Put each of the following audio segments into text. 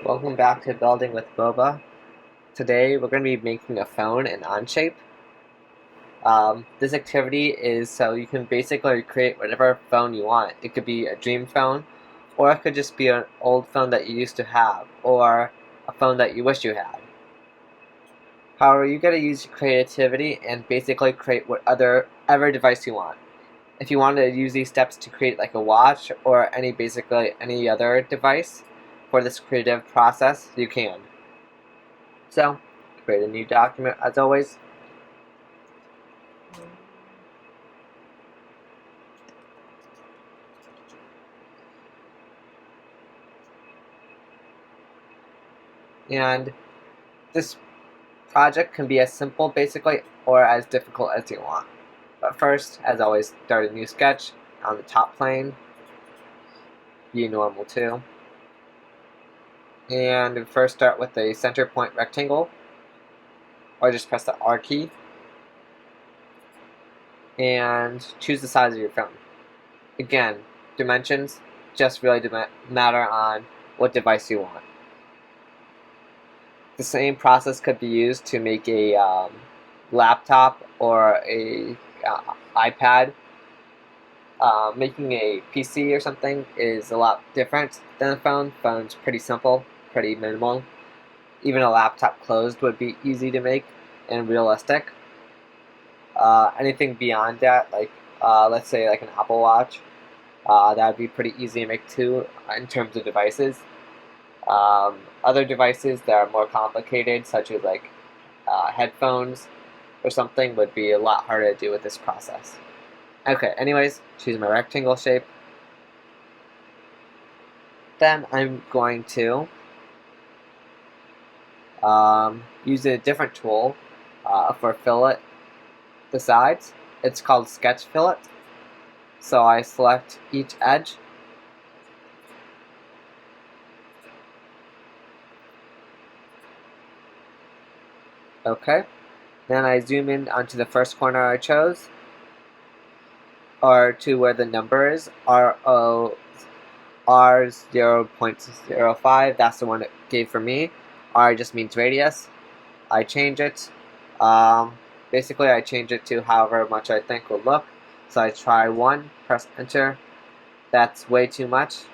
Welcome back to Building with Boba. Today we're going to be making a phone in Onshape. This activity is so you can basically create whatever phone you want. It could be a dream phone, or it could just be an old phone that you used to have, or a phone that you wish you had. However, you got to use your creativity and basically create whatever device you want. If you want to use these steps to create like a watch or basically any other device for this creative process, you can. So, create a new document as always. And this project can be as simple basically or as difficult as you want. But first, as always, start a new sketch on the top plane. View normal too. And first start with a center point rectangle, or just press the R key. And choose the size of your phone. Again, dimensions just really matter on what device you want. The same process could be used to make a laptop or a iPad. Making a PC or something is a lot different than a phone. Phone's pretty simple, pretty minimal. Even a laptop closed would be easy to make and realistic. Anything beyond that, like let's say like an Apple Watch, that would be pretty easy to make too in terms of devices. Other devices that are more complicated, such as like headphones or something, would be a lot harder to do with this process. Okay, anyways, choose my rectangle shape. Then I'm going to use a different tool for fillet the sides. It's called sketch fillet. So I select each edge. Okay. Then I zoom in onto the first corner I chose, or to where the number is, R0.05, that's the one it gave for me. R just means radius. I change it. Basically, I change it to however much I think will look. So I try 1, press enter. That's way too much.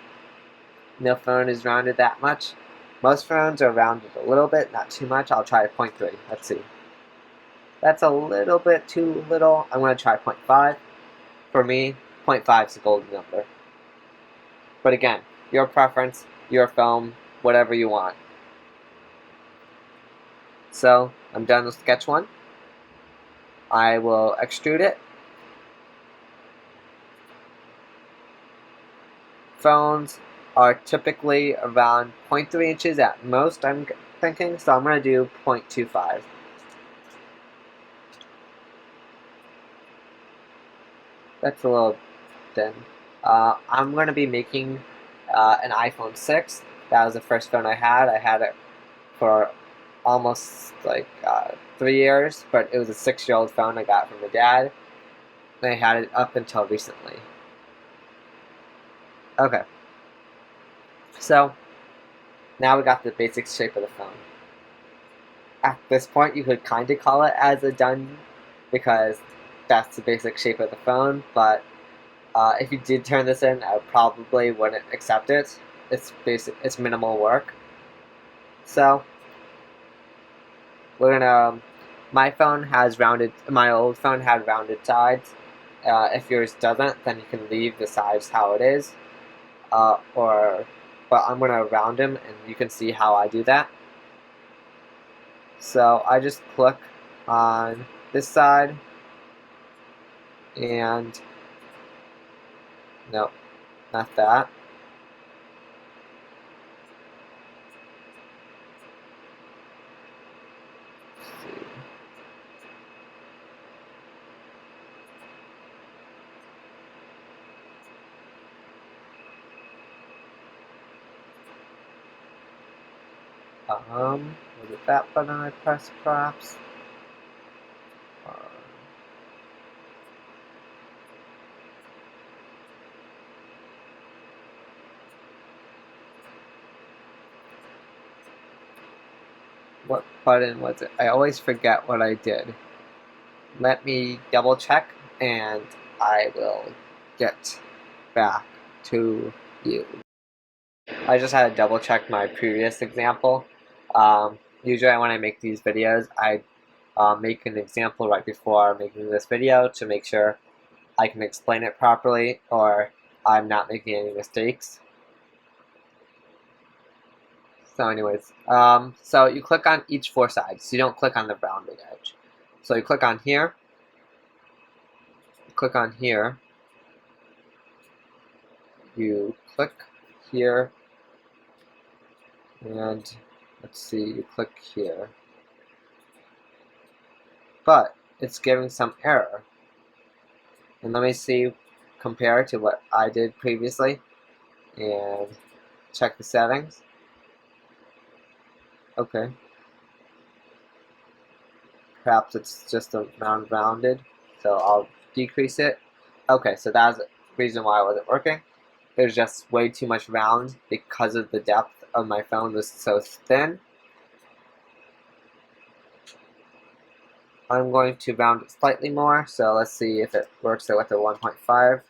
No phone is rounded that much. Most phones are rounded a little bit, not too much. I'll try 0.3. Let's see. That's a little bit too little. I'm going to try 0.5. For me, 0.5 is a golden number. But again, your preference, your film, whatever you want. So, I'm done with sketch 1. I will extrude it. Phones are typically around 0.3 inches at most, I'm thinking, so I'm going to do 0.25. That's a little thin. I'm going to be making an iPhone 6. That was the first phone I had. I had it for almost like 3 years, but it was a 6-year-old phone I got from my dad. And I had it up until recently. Okay. So, now we got the basic shape of the phone. At this point, you could kind of call it as a done, because that's the basic shape of the phone, but if you did turn this in, I probably wouldn't accept it. It's minimal work. So, we're gonna, my old phone had rounded sides. If yours doesn't, then you can leave the sides how it is. But I'm gonna round them, and you can see how I do that. So I just click on this side, and nope, not that. Let's see. Was it that button I pressed perhaps? What button was it? I always forget what I did. Let me double check and I will get back to you. I just had to double check my previous example. Usually when I make these videos, I make an example right before making this video to make sure I can explain it properly or I'm not making any mistakes. So anyways, so you click on each four sides. You don't click on the rounded edge. So you click on here, you click on here, you click here, and let's see, you click here. But it's giving some error. And let me see, compare to what I did previously, and check the settings. Okay. Perhaps it's just a rounded, so I'll decrease it. Okay, so that's the reason why it wasn't working. There's just way too much round because of the depth of my phone was so thin. I'm going to round it slightly more, so let's see if it works with a 1.5.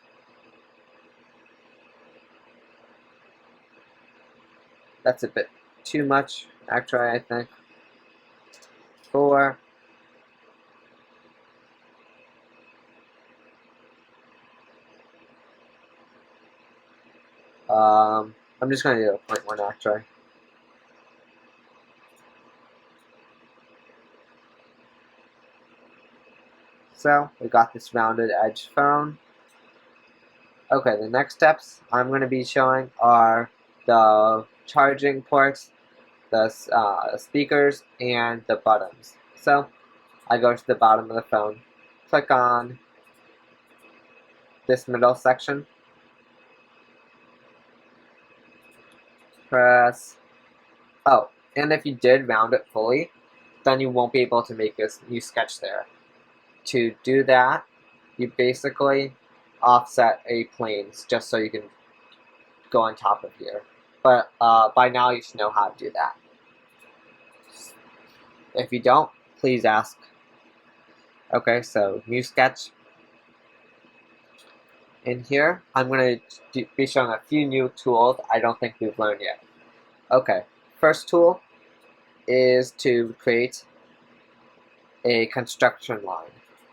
That's a bit too much, actually, I think. 4. I'm just going to do a 0.1 actually. So, we got this rounded edge phone. Okay, the next steps I'm going to be showing are the charging ports, the speakers, and the buttons. So, I go to the bottom of the phone, click on this middle section, press, oh, and if you did round it fully, then you won't be able to make this new sketch there. To do that, you basically offset a plane just so you can go on top of here. But by now you should know how to do that. If you don't, please ask. Okay, so new sketch. In here, I'm going to be showing a few new tools I don't think we've learned yet. Okay, first tool is to create a construction line.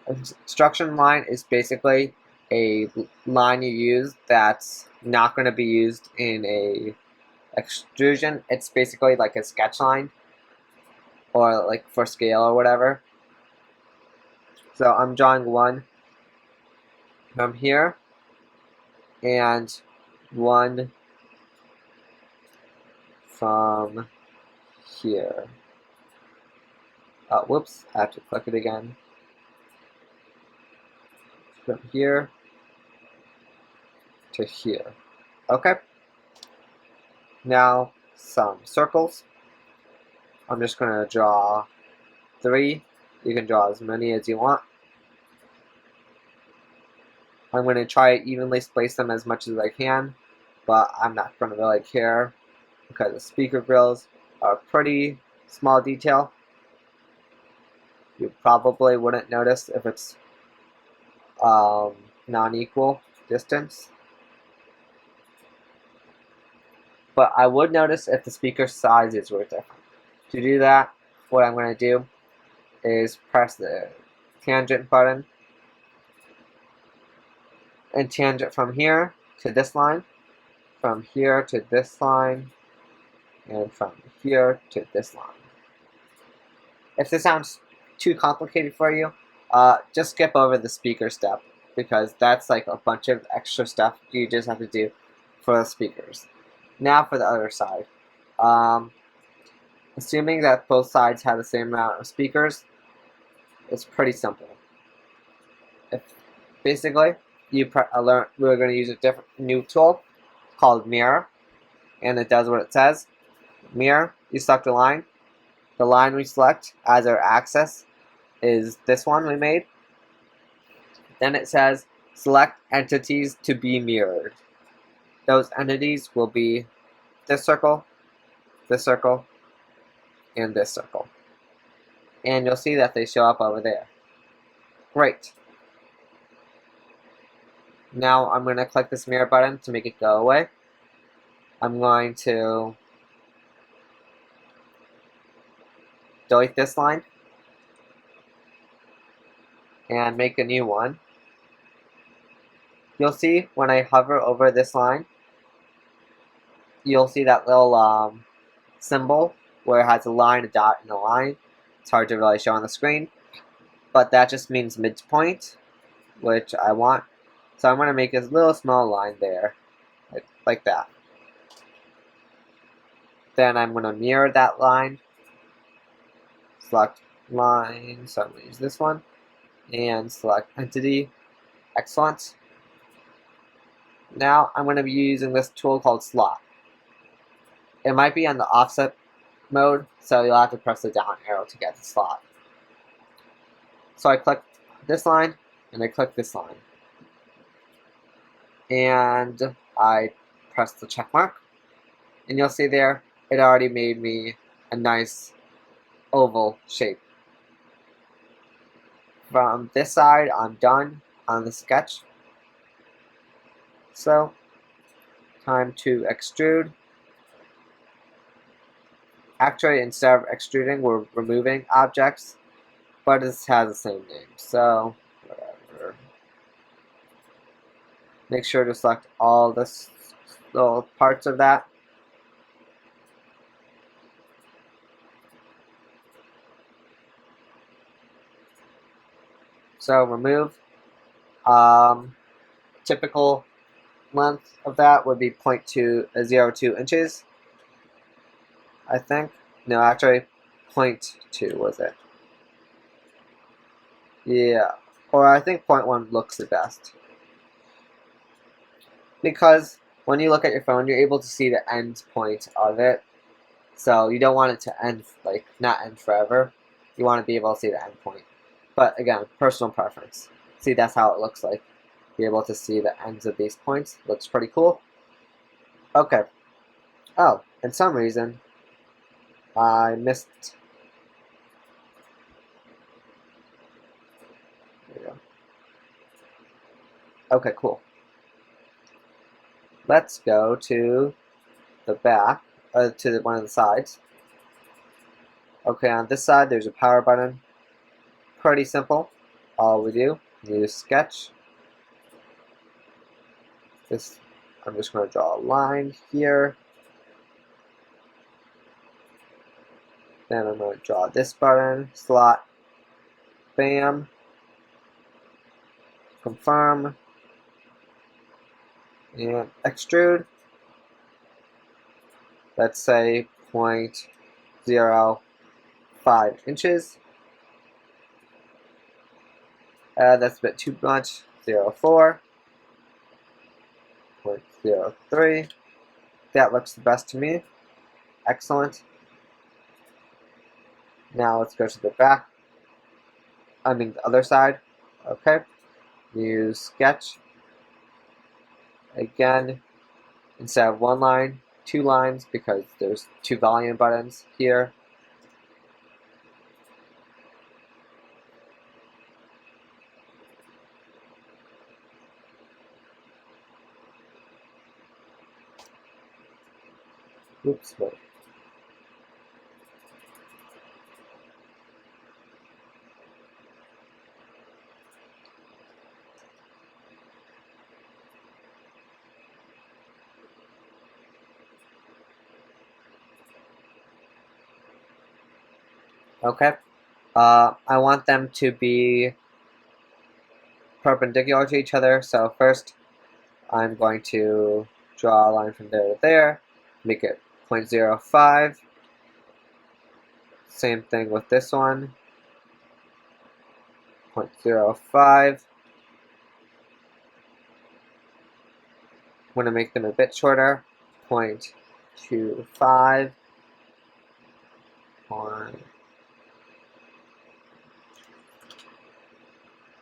A construction line is basically a line you use that's not going to be used in a extrusion. It's basically like a sketch line or like for scale or whatever. So I'm drawing one from here and one from here. Whoops, I have to click it again. From here to here. Okay. Now some circles. I'm just going to draw 3. You can draw as many as you want. I'm going to try to evenly space them as much as I can, but I'm not going to really care because the speaker grills are pretty small detail. You probably wouldn't notice if it's non-equal distance. But I would notice if the speaker sizes were different. To do that, what I'm going to do is press the tangent button and tangent from here to this line, from here to this line, and from here to this line. If this sounds too complicated for you, just skip over the speaker step because that's like a bunch of extra stuff you just have to do for the speakers. Now for the other side. Assuming that both sides have the same amount of speakers, it's pretty simple. Basically, we're going to use a different new tool called mirror, and it does what it says. Mirror, you select a line. The line we select as our axis is this one we made. Then it says select entities to be mirrored. Those entities will be this circle, and this circle. And you'll see that they show up over there. Great. Now I'm going to click this mirror button to make it go away. I'm going to delete this line and make a new one. You'll see when I hover over this line, you'll see that little symbol where it has a line, a dot, and a line. It's hard to really show on the screen, but that just means midpoint, which I want. So I'm going to make a little small line there, like that. Then I'm going to mirror that line, select line, so I'm going to use this one, and select entity. Excellent. Now I'm going to be using this tool called slot. It might be on the offset mode, so you'll have to press the down arrow to get the slot. So I click this line, and I click this line. And I press the check mark, and you'll see there, it already made me a nice oval shape. From this side, I'm done on the sketch. So, time to extrude. Actually, instead of extruding, we're removing objects, but this has the same name, so whatever. Make sure to select all the little parts of that. So remove. Typical length of that would be 0.02 inches. I think. No, actually, 0.2 was it. Yeah, or I think 0.1 looks the best. Because when you look at your phone, you're able to see the end point of it. So you don't want it to end, like, not end forever. You want to be able to see the end point. But again, personal preference. See, that's how it looks like. Be able to see the ends of these points. Looks pretty cool. Okay. Oh, and some reason I missed. There we go. Okay, cool. Let's go to the back, to one of the sides. Okay, on this side there's a power button. Pretty simple. All we do, use sketch. I'm just going to draw a line here. Then I'm going to draw this button, slot, bam, confirm, and extrude. Let's say 0.05 inches. That's a bit too much. 0.04. 0.03. That looks the best to me. Excellent. Now let's go to the back. I mean the other side. Okay. Use sketch. Again, instead of one line, 2 lines because there's 2 volume buttons here. Oops, wait. Okay. I want them to be perpendicular to each other, so first I'm going to draw a line from there to there, make it 0.05. Same thing with this one, 0.05. I'm going to make them a bit shorter, 0.25.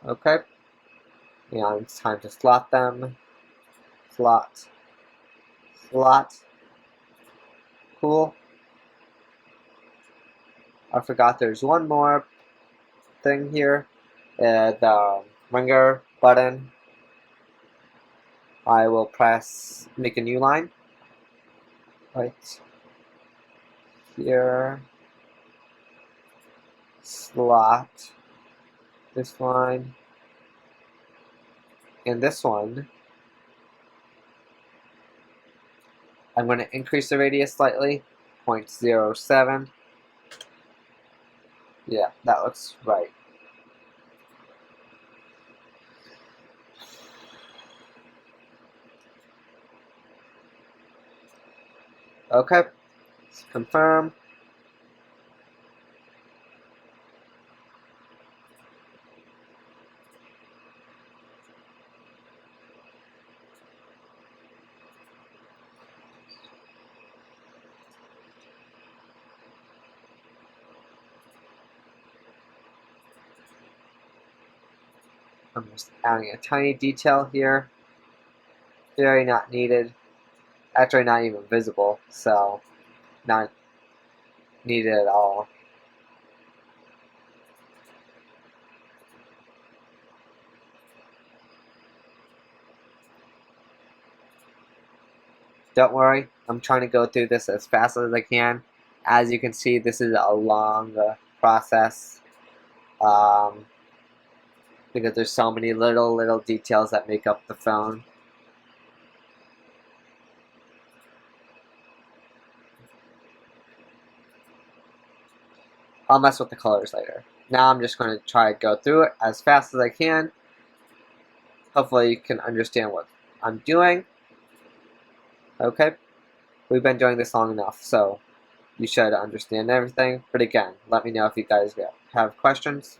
Okay, and it's time to slot them. Slot, slot. Cool. I forgot there's one more thing here. The ringer button. I will press make a new line. Right here. Slot this line. And this one. I'm going to increase the radius slightly. 0.07. Yeah, that looks right. Okay, let's confirm. I'm just adding a tiny detail here. Very not needed. Actually not even visible, so not needed at all. Don't worry, I'm trying to go through this as fast as I can. As you can see, this is a long process because there's so many little details that make up the phone. I'll mess with the colors later. Now I'm just going to try to go through it as fast as I can. Hopefully you can understand what I'm doing. Okay, we've been doing this long enough, so you should understand everything. But again, let me know if you guys have questions.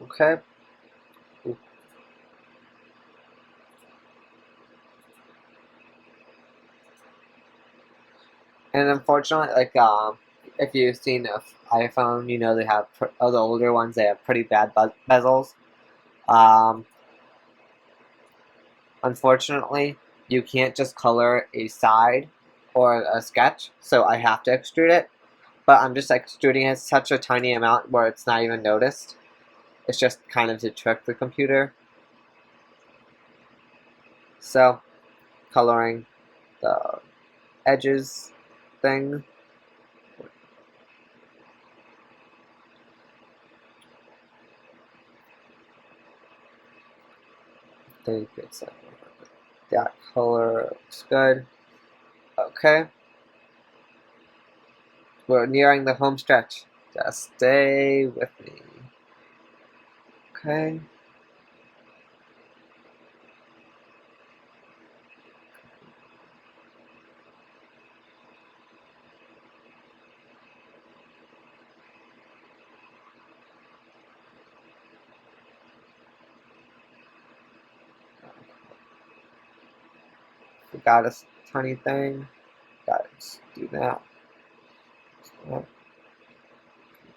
Okay. And unfortunately, like if you've seen an iPhone, you know they have the older ones. They have pretty bad bezels. Um, Unfortunately, you can't just color a side or a sketch, so I have to extrude it. But I'm just extruding it such a tiny amount where it's not even noticed. It's just kind of to trick the computer. So, coloring the edges thing. I think it's that color looks good. Okay. We're nearing the home stretch. Just stay with me. Okay. Forgot a tiny thing. Gotta do that.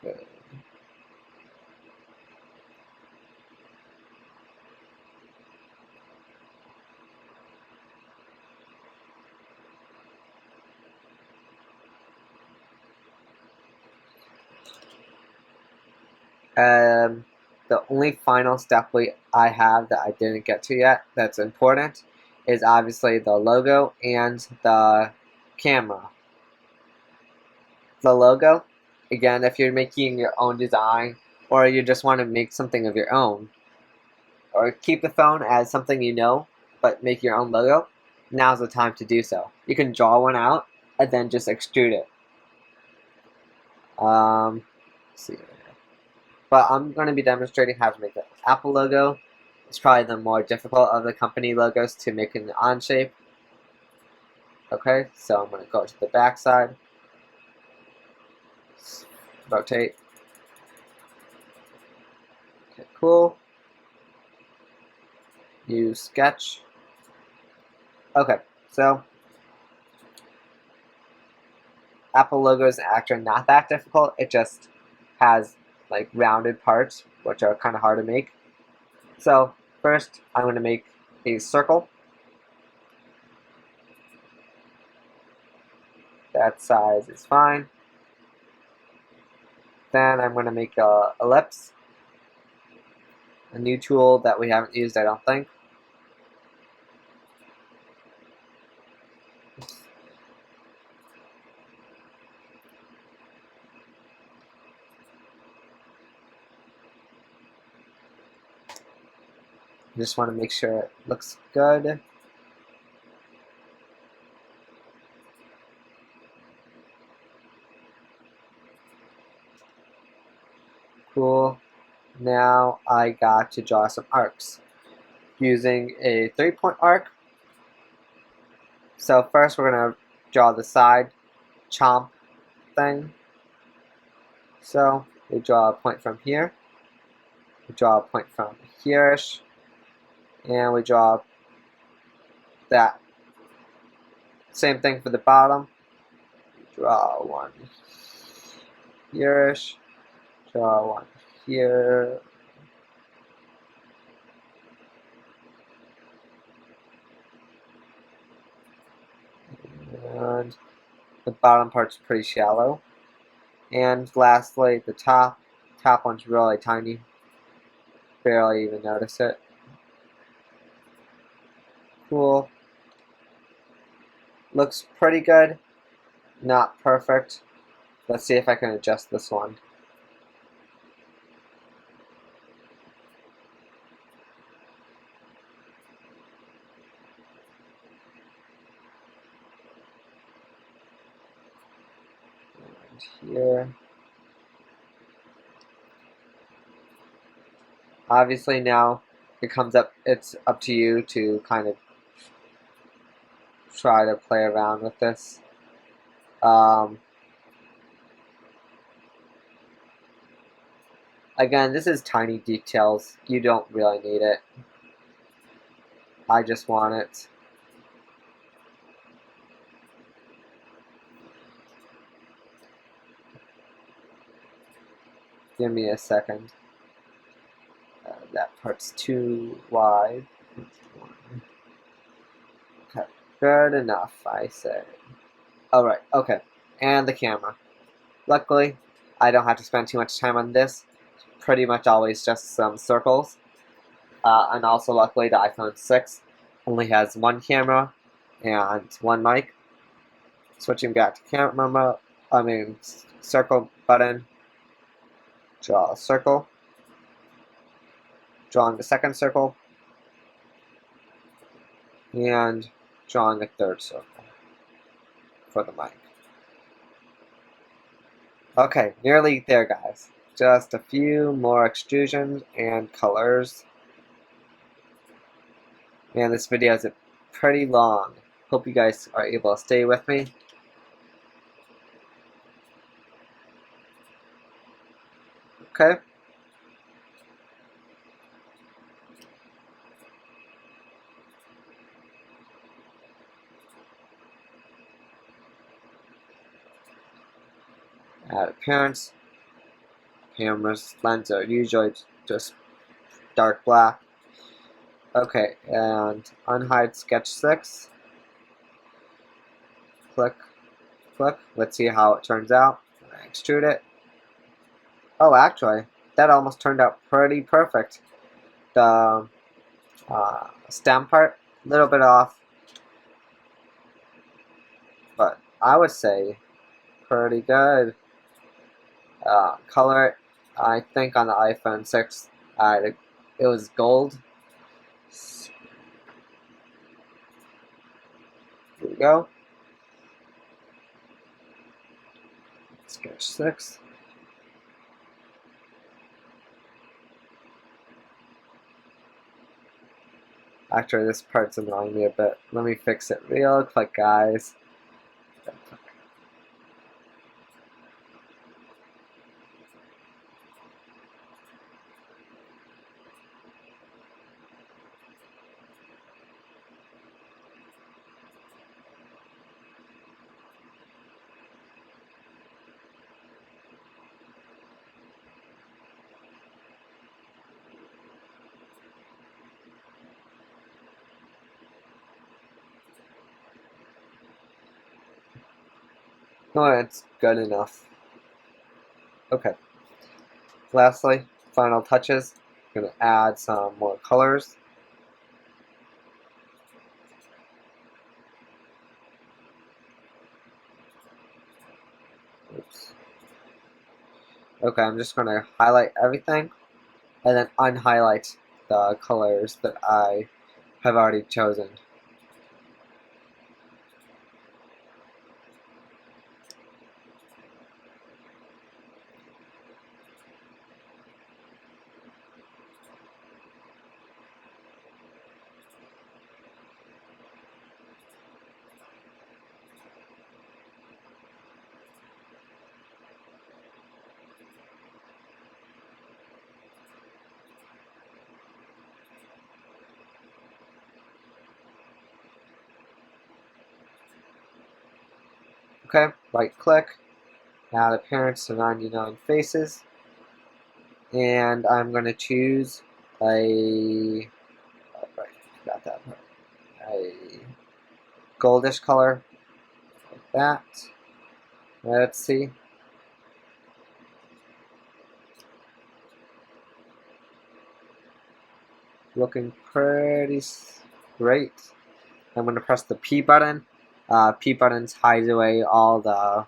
Good. the only final step I have that I didn't get to yet that's important is obviously the logo and the camera. The logo, again, if you're making your own design or you just want to make something of your own, or keep the phone as something you know, but make your own logo, now's the time to do so. You can draw one out and then just extrude it. Let's see. But I'm going to be demonstrating how to make the Apple logo. It's probably the more difficult of the company logos to make in the Onshape. Okay, so I'm going to go to the back side, rotate. Okay, cool. Use sketch. Okay, so Apple logo is actually not that difficult. It just has like rounded parts, which are kind of hard to make. So first, I'm going to make a circle. That size is fine. Then I'm going to make a ellipse, a new tool that we haven't used, I don't think. Just want to make sure it looks good. Cool. Now I got to draw some arcs using a 3-point arc. So first we're going to draw the side chomp thing. So we draw a point from here. We draw a point from here-ish. And we draw that. Same thing for the bottom. Draw one here-ish. Draw one here. And the bottom part's pretty shallow. And lastly, the top one's really tiny. Barely even notice it. Cool. Looks pretty good. Not perfect. Let's see if I can adjust this one. And here. Obviously now it's up to you to kind of try to play around with this. Again, this is tiny details. You don't really need it. I just want it. Give me a second. That part's too wide. Okay, good enough, I say. Alright, okay. And the camera. Luckily, I don't have to spend too much time on this. Pretty much always just some circles. And also, luckily, the iPhone 6 only has one camera and one mic. Switching back to camera mode, circle button. Draw a circle. Drawing the second circle. And drawing a third circle for the mic. Okay, nearly there, guys. Just a few more extrusions and colors. Man, this video is pretty long. Hope you guys are able to stay with me. Okay. Add appearance. Camera's lens are usually just dark black. Okay, and unhide sketch 6. Click, click. Let's see how it turns out. Extrude it. Oh, actually, that almost turned out pretty perfect. The stem part, a little bit off, but I would say pretty good. Color, I think on the iPhone 6, it was gold. Here we go. Sketch 6. Actually, this part's annoying me a bit. Let me fix it real quick, guys. No, it's good enough. Okay. Lastly, final touches. I'm going to add some more colors. Oops. Okay, I'm just going to highlight everything and then unhighlight the colors that I have already chosen. Okay, right click, add appearance to 99 faces, and I'm going to choose a, got that part, a goldish color, like that. Let's see. Looking pretty great. I'm going to press the P button. P buttons hides away all the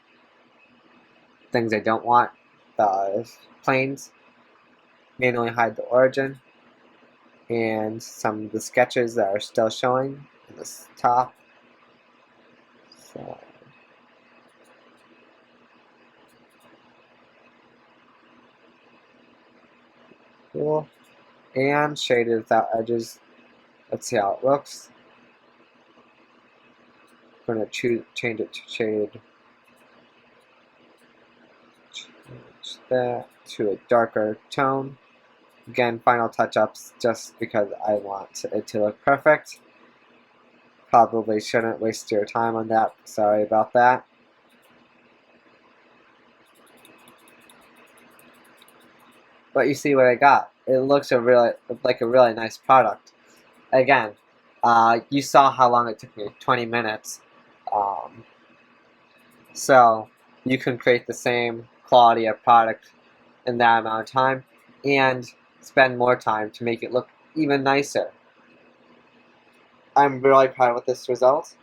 things I don't want. The planes. Manually hide the origin. And some of the sketches that are still showing in this top. So, cool. And shaded without edges. Let's see how it looks. I'm going to change it to shade. Change that to a darker tone. Again, final touch-ups just because I want it to look perfect. Probably shouldn't waste your time on that. Sorry about that. But you see what I got. It looks like a really nice product. Again, you saw how long it took me, 20 minutes. So you can create the same quality of product in that amount of time and spend more time to make it look even nicer. I'm really proud with this result.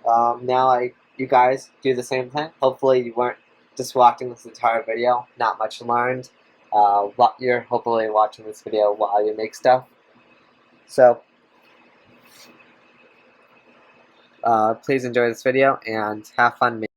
Now you guys do the same thing. Hopefully you weren't just watching this entire video, not much learned. You're hopefully watching this video while you make stuff. So please enjoy this video and have fun making